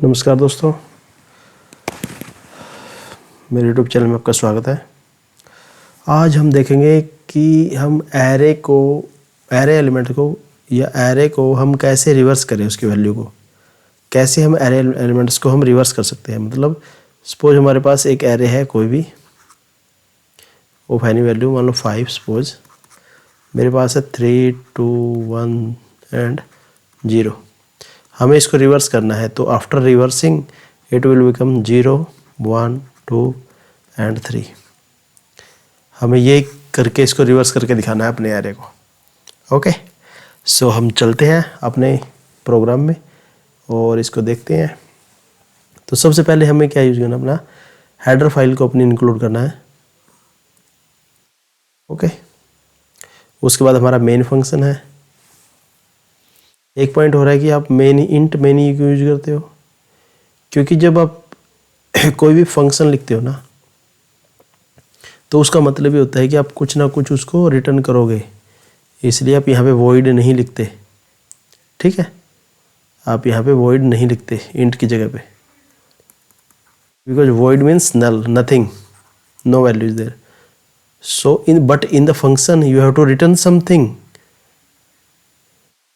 नमस्कार दोस्तों, मेरे यूट्यूब चैनल में आपका स्वागत है। आज हम देखेंगे कि हम एरे एलिमेंट को या एरे को हम कैसे रिवर्स करें, उसकी वैल्यू को कैसे हम एरे एलिमेंट्स को हम रिवर्स कर सकते हैं। मतलब सपोज हमारे पास एक एरे है कोई भी ऑफ एनी वैल्यू, मान लो 5। सपोज मेरे पास है 3, 2, 1 एंड 0। हमें इसको रिवर्स करना है, तो after reversing it will become 0, 1, 2 and 3। हमें ये करके इसको रिवर्स करके दिखाना है अपने एरे को। ओके, सो हम चलते हैं अपने प्रोग्राम में और इसको देखते हैं। तो सबसे पहले हमें क्या यूज़ करना, अपना हेडर फाइल को अपनी इंक्लूड करना है। ओके, उसके बाद हमारा मेन फंक्शन है। एक पॉइंट हो रहा है कि आप इंट मेन क्यों यूज करते हो, क्योंकि जब आप कोई भी फंक्शन लिखते हो ना, तो उसका मतलब ये होता है कि आप कुछ ना कुछ उसको रिटर्न करोगे, इसलिए आप यहाँ पे वॉइड नहीं लिखते। ठीक है, आप यहाँ पे वॉइड नहीं लिखते इंट की जगह पे, because void means null, nothing, no value is there. So in the function you have to return something.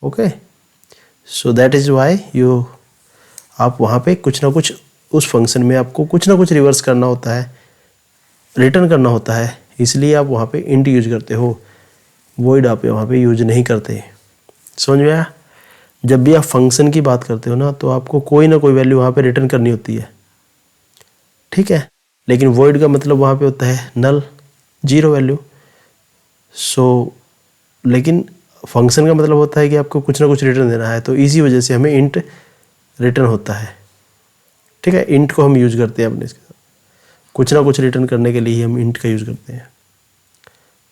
Okay, so that is why आप वहाँ पे कुछ ना कुछ, उस फंक्शन में आपको कुछ ना कुछ रिवर्स करना होता है, रिटर्न करना होता है, इसलिए आप वहाँ पे इंट यूज करते हो, वॉइड आप वहाँ पे यूज नहीं करते। समझ में आया? जब भी आप फंक्शन की बात करते हो ना, तो आपको कोई ना कोई वैल्यू वहाँ पे रिटर्न करनी होती है। ठीक है, लेकिन वॉइड का मतलब वहाँ पे होता है नल, 0 वैल्यू। सो लेकिन फंक्शन का मतलब होता है कि आपको कुछ ना कुछ रिटर्न देना है, तो इसी वजह से हमें इंट रिटर्न होता है। ठीक है, इंट को हम यूज करते हैं अपने इसके साथ, कुछ ना कुछ रिटर्न करने के लिए ही हम इंट का यूज करते हैं।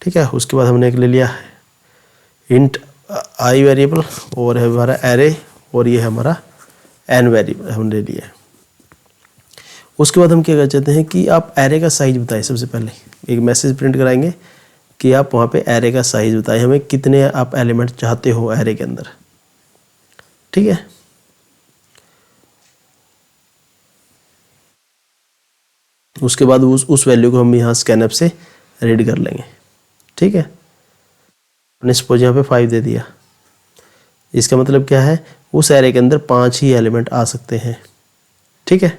ठीक है, उसके बाद हमने एक ले लिया इंट आई वेरिएबल, और है हमारा एरे, और ये है हमारा एन वेरिएबल हमने ले लिया। उसके बाद हम क्या कर चाहते हैं कि आप एरे का साइज बताएं। सबसे पहले एक मैसेज प्रिंट कराएंगे कि आप वहाँ पे एरे का साइज बताएं, हमें कितने आप एलिमेंट चाहते हो एरे के अंदर। ठीक है, उसके बाद उस वैल्यू को हम यहाँ स्कैनअप से रीड कर लेंगे। ठीक है, हमने सपोज यहाँ पे 5 दे दिया, इसका मतलब क्या है, उस एरे के अंदर 5 ही एलिमेंट आ सकते हैं। ठीक है,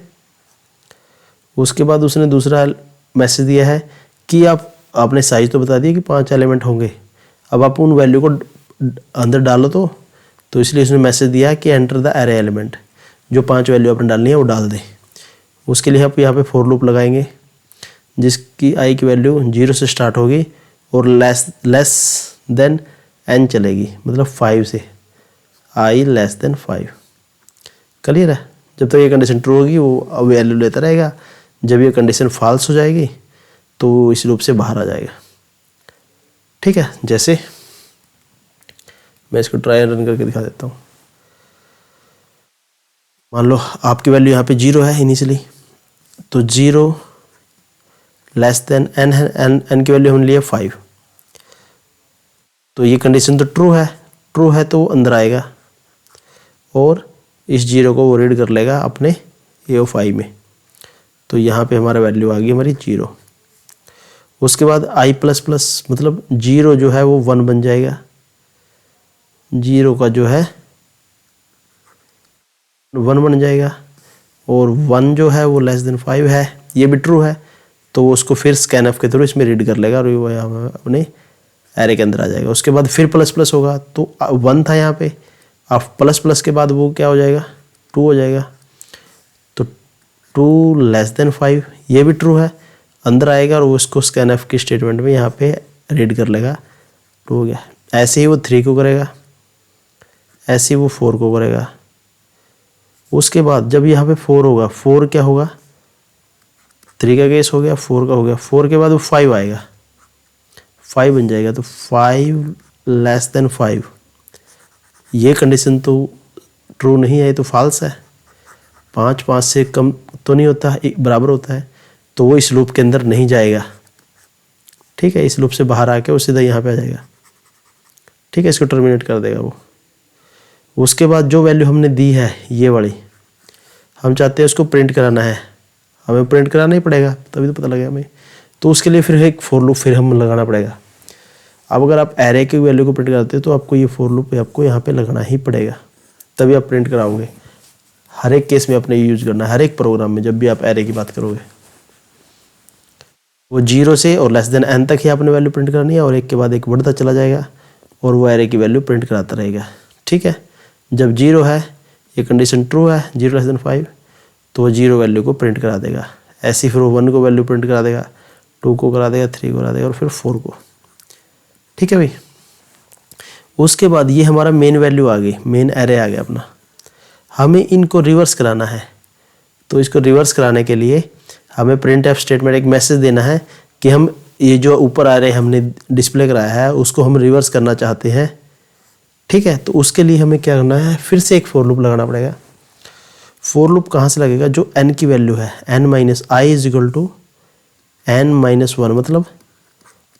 उसके बाद उसने दूसरा मैसेज दिया है कि आपने साइज तो बता दिया कि 5 एलिमेंट होंगे, अब आप उन वैल्यू को अंदर डालो तो इसलिए उसने मैसेज दिया कि एंटर द एरे एलिमेंट, जो 5 वैल्यू आपने डालनी है वो डाल दें। उसके लिए आप यहाँ पे फॉर लूप लगाएंगे, जिसकी आई की वैल्यू 0 से स्टार्ट होगी और लेस देन n चलेगी, मतलब 5 से, i लेस देन 5। क्लियर है? जब तक ये कंडीशन ट्रू होगी वो वैल्यू लेता रहेगा, जब ये कंडीशन फॉल्स हो जाएगी तो इस लूप से बाहर आ जाएगा। ठीक है, जैसे मैं इसको ट्राई रन करके दिखा देता हूँ। मान लो आपकी वैल्यू यहाँ पे 0 है इनिशियली, तो 0 लेस देन n है, n की वैल्यू हमने लिया 5, तो ये कंडीशन तो ट्रू है तो वो अंदर आएगा और इस 0 को वो रीड कर लेगा अपने AO5 में, तो यहाँ पे हमारा वैल्यू आ गई हमारी 0। उसके बाद i प्लस प्लस, मतलब 0 जो है वो 1 बन जाएगा, 0 का जो है 1 बन जाएगा, और 1 जो है वो लेस देन 5 है, ये भी ट्रू है, तो वो उसको फिर स्कैनफ के थ्रू इसमें रीड कर लेगा और वो अपने एरे के अंदर आ जाएगा। उसके बाद फिर प्लस प्लस होगा, तो 1 था यहाँ पे, अब प्लस प्लस के बाद वो क्या हो जाएगा, 2 हो जाएगा, तो 2 लेस देन 5, ये भी ट्रू है, अंदर आएगा और वो उसको स्कैनफ की स्टेटमेंट में यहाँ पे रीड कर लेगा, 2 हो गया। ऐसे ही वो 3 को करेगा, ऐसे ही वो 4 को करेगा। उसके बाद जब यहाँ पे 4 होगा, 4 क्या होगा, 3 का केस हो गया, 4 का हो गया, 4 के बाद वो 5 आएगा, 5 बन जाएगा, तो 5 लेस देन 5, ये कंडीशन तो ट्रू नहीं है, ये तो फॉल्स है। 5 से कम तो नहीं होता है, बराबर होता है, तो वो इस लूप के अंदर नहीं जाएगा। ठीक है, इस लूप से बाहर आके वो सीधा यहाँ पे आ जाएगा। ठीक है, इसको टर्मिनेट कर देगा वो। उसके बाद जो वैल्यू हमने दी है ये वाली, हम चाहते हैं उसको प्रिंट कराना है, हमें प्रिंट कराना ही पड़ेगा, तभी तो पता लगेगा हमें। तो उसके लिए फिर एक फॉर लूप फिर हम लगाना पड़ेगा। अब अगर आप एरे की वैल्यू को प्रिंट कराते हो तो आपको ये फॉर लूप आपको यहाँ पे लगाना ही पड़ेगा, तभी आप प्रिंट कराओगे। हर एक केस में अपने यूज करना है, हर एक प्रोग्राम में जब भी आप एरे की बात करोगे। वो 0 से और लेस देन n तक ही आपने वैल्यू प्रिंट करनी है, और एक के बाद एक बढ़ता चला जाएगा और वो एरे की वैल्यू प्रिंट कराता रहेगा। ठीक है, जब 0 है, ये कंडीशन ट्रू है, 0 लेस देन 5, तो वो 0 वैल्यू को प्रिंट करा देगा। ऐसे ही फिर वो 1 को वैल्यू प्रिंट करा देगा, 2 को करा देगा, 3 को करा देगा और फिर 4 को। ठीक है भाई, उसके बाद ये हमारा मेन वैल्यू आ गई, मेन एरे आ गया अपना। हमें इनको रिवर्स कराना है, तो इसको रिवर्स कराने के लिए हमें प्रिंट एफ स्टेटमेंट एक मैसेज देना है कि हम ये जो ऊपर आ रहे हमने डिस्प्ले कराया है उसको हम रिवर्स करना चाहते हैं। ठीक है, तो उसके लिए हमें क्या करना है, फिर से एक फॉर लूप लगाना पड़ेगा। फॉर लूप कहाँ से लगेगा, जो n की वैल्यू है n minus i is equal to n minus 1, मतलब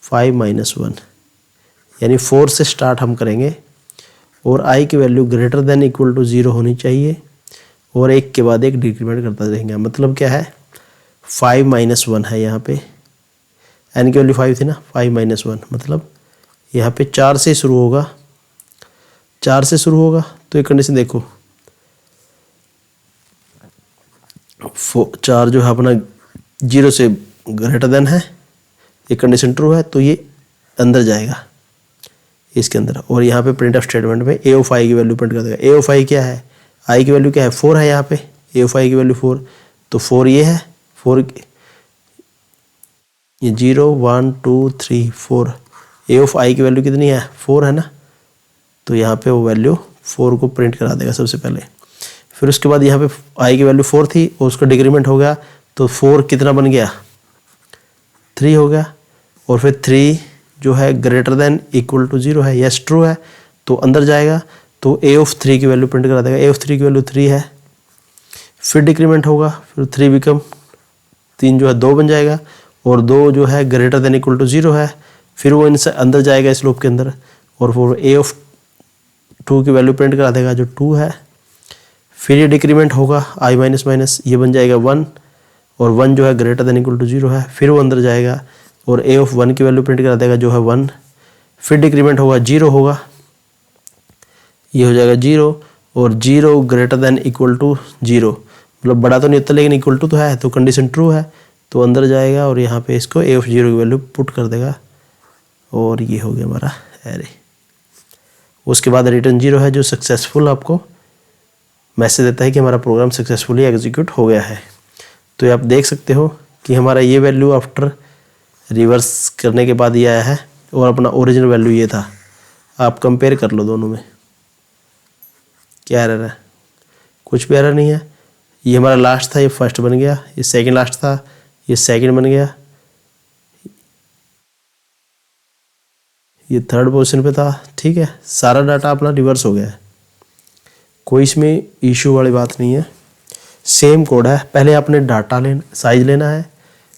5 माइनस 1, यानी 4 से स्टार्ट हम करेंगे और i की value greater than equal to 0 होनी चाहिए और एक के बाद एक डिक्रीमेंट करता रहेंगे। मतलब क्या है, 5 माइनस 1 है यहाँ पे, n की वैल्यू 5 थी ना, 5 माइनस 1 मतलब यहाँ पे 4 से शुरू होगा, 4 से शुरू होगा। तो एक कंडीशन देखो, 4 जो है अपना 0 से ग्रेटर देन है, ये कंडीशन ट्रू है, तो ये अंदर जाएगा इसके अंदर, और यहाँ पे प्रिंट ऑफ स्टेटमेंट में ए ऑफ आई की वैल्यू प्रिंट कर देगा। ए ऑफ आई क्या है, आई की वैल्यू क्या है, 4 है यहाँ पे, ए ऑफ आई की वैल्यू 4, तो 4 ये है, 4 ये 0 1 2 3 4, ए ऑफ आई की वैल्यू कितनी है, 4 है ना, तो यहाँ पे वो वैल्यू 4 को प्रिंट करा देगा सबसे पहले। फिर उसके बाद यहाँ पे आई की वैल्यू 4 थी और उसका डिक्रीमेंट हो गया, तो 4 कितना बन गया, 3 हो गया, और फिर 3 जो है ग्रेटर देन इक्वल टू 0 है, यस ट्रू है, तो अंदर जाएगा, तो ए ऑफ 3 की वैल्यू प्रिंट करा देगा। ए ऑफ 3 की वैल्यू 3 है, फिर डिक्रीमेंट होगा, फिर 3 बिकम 3 जो है 2 बन जाएगा, और 2 जो है ग्रेटर देन इक्वल टू 0 है, फिर वो इनसे अंदर जाएगा इस लूप के अंदर, और फिर ए ऑफ 2 की वैल्यू प्रिंट करा देगा जो 2 है, फिर ये डिक्रीमेंट होगा आई माइनस माइनस, ये बन जाएगा 1, और 1 जो है ग्रेटर देन इक्वल टू 0 है, फिर वो अंदर जाएगा और ए ऑफ 1 की वैल्यू प्रिंट करा देगा जो है 1, फिर डिक्रीमेंट होगा 0 होगा, ये हो जाएगा 0, और 0 ग्रेटर देन इक्वल टू 0, मतलब बड़ा तो नहीं होता लेकिन इक्वल टू तो है, तो कंडीशन ट्रू है, तो अंदर जाएगा और यहाँ पे इसको ए ऑफ 0 की वैल्यू पुट कर देगा, और ये हो गया हमारा एरे। उसके बाद रिटर्न 0 है जो सक्सेसफुल आपको मैसेज देता है कि हमारा प्रोग्राम सक्सेसफुली एग्जीक्यूट हो गया है। तो ये आप देख सकते हो कि हमारा ये वैल्यू आफ्टर रिवर्स करने के बाद ये आया है, और अपना ओरिजिनल वैल्यू ये था। आप कंपेयर कर लो दोनों में, क्या एरर है, कुछ भी एरर नहीं है। ये हमारा लास्ट था, ये फर्स्ट बन गया, ये सेकंड लास्ट था, ये सेकंड बन गया, ये थर्ड पोजीशन पे था। ठीक है, सारा डाटा अपना रिवर्स हो गया है, कोई इसमें इशू वाली बात नहीं है, सेम कोड है। पहले आपने डाटा साइज लेना है,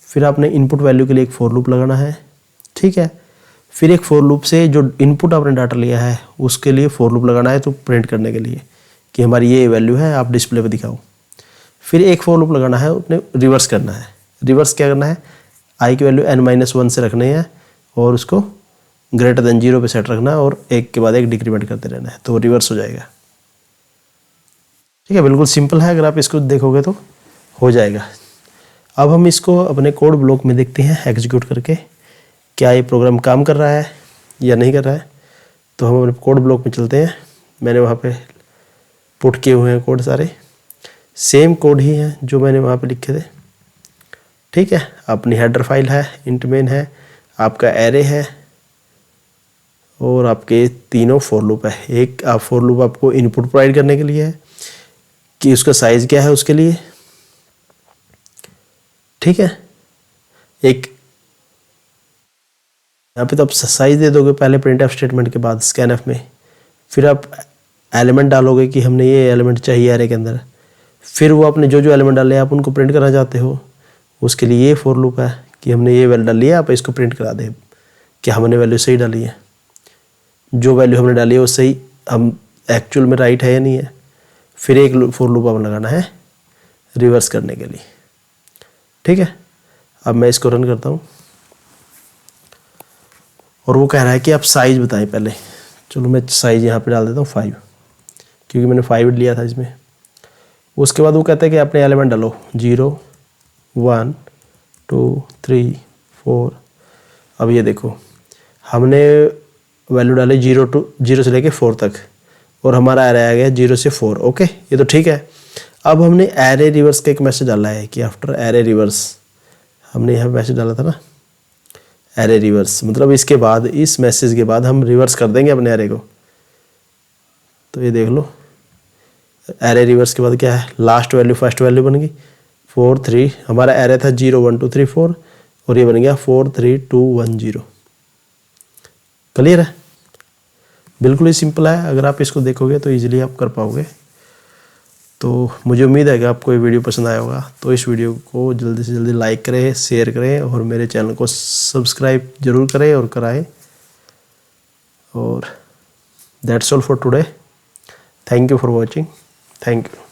फिर आपने इनपुट वैल्यू के लिए एक फॉर लूप लगाना है। ठीक है, फिर एक फॉर लूप से जो इनपुट आपने डाटा लिया है उसके लिए फॉर लूप लगाना है, तो प्रिंट करने के लिए कि हमारी ये वैल्यू है, आप डिस्प्ले पे दिखाओ। फिर एक फॉर लूप लगाना है, अपने रिवर्स करना है। रिवर्स क्या करना है, आई की वैल्यू n-1 से रखनी है और उसको ग्रेटर देन 0 पे सेट रखना है, और एक के बाद एक डिक्रीमेंट करते रहना है, तो रिवर्स हो जाएगा। ठीक है, बिल्कुल सिंपल है, अगर आप इसको देखोगे तो हो जाएगा। अब हम इसको अपने कोड ब्लॉक में देखते हैं एग्जीक्यूट करके, क्या ये प्रोग्राम काम कर रहा है या नहीं कर रहा है। तो हम अपने कोड ब्लॉक में चलते हैं, मैंने वहाँ पे पुट किए हुए हैं कोड, सारे सेम कोड ही हैं जो मैंने वहाँ पे लिखे थे। ठीक है, अपनी हेडर फाइल है, इंट मेन है, आपका एरे है, और आपके तीनों फॉर लूप है। एक आप फॉर लूप आपको इनपुट प्रोवाइड करने के लिए है कि उसका साइज क्या है उसके लिए। ठीक है, एक यहाँ पे तो आप साइज दे दोगे पहले प्रिंट एफ स्टेटमेंट के बाद स्कैन एफ में, फिर आप एलिमेंट डालोगे कि हमने ये एलिमेंट चाहिए एरे के अंदर, फिर वो आपने जो जो एलिमेंट डाले आप उनको प्रिंट करना चाहते हो, उसके लिए ये फॉर लूप है कि हमने ये वैल्यू डाली है, आप इसको प्रिंट करा दें कि हमने वैल्यू सही डाली है, जो वैल्यू हमने डाली है वो सही हम एक्चुअल में राइट है या नहीं है। फिर एक फॉर लूप आप लगाना है रिवर्स करने के लिए। ठीक है, अब मैं इसको रन करता हूँ और वो कह रहा है कि आप साइज बताएं पहले। चलो मैं साइज यहाँ पे डाल देता हूँ 5, क्योंकि मैंने 5 लिया था इसमें। उसके बाद वो कहता है कि अपने एलिमेंट डालो 0 1 2 3 4। अब ये देखो हमने वैल्यू डाली 0 से लेके 4 तक और हमारा एरे आ गया 0 से 4। ओके, ये तो ठीक है। अब हमने एरे रिवर्स का एक मैसेज डाला है कि आफ्टर एरे रिवर्स, हमने यहाँ मैसेज डाला था ना एरे रिवर्स, मतलब इसके बाद, इस मैसेज के बाद हम रिवर्स कर देंगे अपने एरे को। तो ये देख लो एरे रिवर्स के बाद क्या है, लास्ट वैल्यू फर्स्ट वैल्यू बन गई 4 3। हमारा एरे था 0 1 2 3 4 और ये बन गया 4 3 2 1 0। क्लियर है, बिल्कुल ही सिंपल है। अगर आप इसको देखोगे तो इजीली आप कर पाओगे। तो मुझे उम्मीद है कि आपको ये वीडियो पसंद आया होगा। तो इस वीडियो को जल्दी से जल्दी लाइक करें, शेयर करें और मेरे चैनल को सब्सक्राइब जरूर करें और कराएं। और that's all for today. Thank you for watching. Thank you.